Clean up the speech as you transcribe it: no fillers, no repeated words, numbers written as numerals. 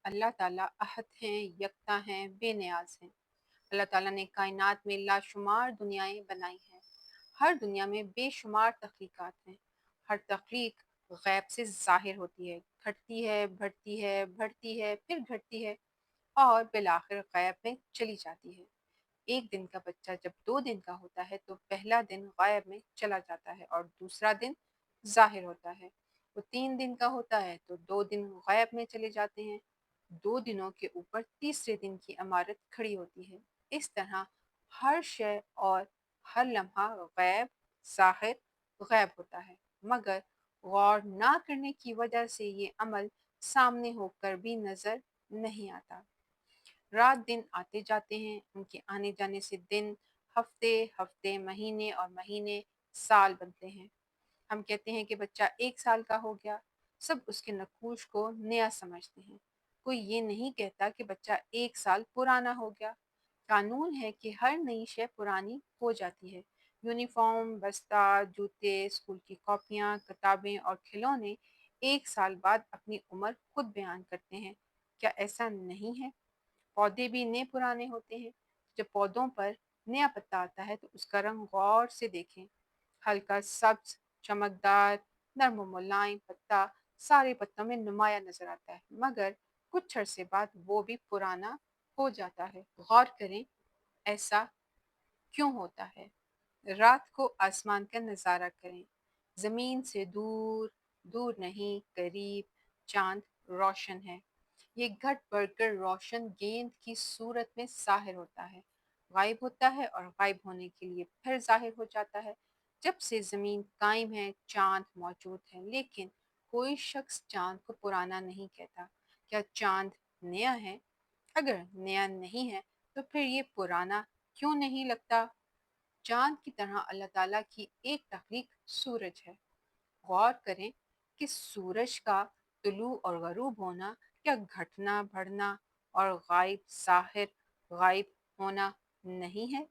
اللہ تعالیٰ احد ہیں، یکتا ہیں، بے نیاز ہیں۔ اللہ تعالیٰ نے کائنات میں لاشمار دنیائیں بنائی ہیں۔ ہر دنیا میں بے شمار تخلیقات ہیں۔ ہر تخلیق غیب سے ظاہر ہوتی ہے، گھٹتی ہے، بڑھتی ہے، بڑھتی ہے، پھر گھٹتی ہے اور بالآخر غیب میں چلی جاتی ہے۔ ایک دن کا بچہ جب 2 دن کا ہوتا ہے تو پہلا دن غائب میں چلا جاتا ہے اور دوسرا دن ظاہر ہوتا ہے۔ وہ 3 دن کا ہوتا ہے تو 2 دن غائب میں چلے جاتے ہیں، 2 دنوں کے اوپر تیسرے دن کی عمارت کھڑی ہوتی ہے۔ اس طرح ہر شے اور ہر لمحہ غیب ظاہر غیب ہوتا ہے، مگر غور نہ کرنے کی وجہ سے یہ عمل سامنے ہو کر بھی نظر نہیں آتا۔ رات دن آتے جاتے ہیں، ان کے آنے جانے سے دن، ہفتے، ہفتے، مہینے اور مہینے سال بنتے ہیں۔ ہم کہتے ہیں کہ بچہ 1 سال کا ہو گیا، سب اس کے نقوش کو نیا سمجھتے ہیں۔ کوئی یہ نہیں کہتا کہ بچہ 1 سال پرانا ہو گیا۔ قانون ہے کہ ہر نئی شے پرانی ہو جاتی ہے۔ یونیفارم، بستہ، جوتے، اسکول کی کاپیاں، کتابیں اور کھلونے 1 سال بعد اپنی عمر خود بیان کرتے ہیں۔ کیا ایسا نہیں ہے؟ پودے بھی نئے پرانے ہوتے ہیں۔ جب پودوں پر نیا پتا آتا ہے تو اس کا رنگ غور سے دیکھیں۔ ہلکا سبز، چمکدار، نرم و ملائم پتا سارے پتوں میں نمایاں نظر آتا ہے، مگر کچھ عرصے بعد وہ بھی پرانا ہو جاتا ہے۔ غور کریں، ایسا کیوں ہوتا ہے؟ رات کو آسمان کا نظارہ کریں۔ زمین سے دور، دور نہیں، قریب چاند روشن ہے۔ یہ گھٹ بڑھ کر روشن گیند کی صورت میں ظاہر ہوتا ہے، غائب ہوتا ہے اور غائب ہونے کے لیے پھر ظاہر ہو جاتا ہے۔ جب سے زمین قائم ہے، چاند موجود ہے، لیکن کوئی شخص چاند کو پرانا نہیں کہتا۔ کیا چاند نیا ہے؟ اگر نیا نہیں ہے تو پھر یہ پرانا کیوں نہیں لگتا؟ چاند کی طرح اللہ تعالیٰ کی ایک تخلیق سورج ہے۔ غور کریں کہ سورج کا طلوع اور غروب ہونا کیا گھٹنا، بڑھنا اور غائب ظاہر غائب ہونا نہیں ہے؟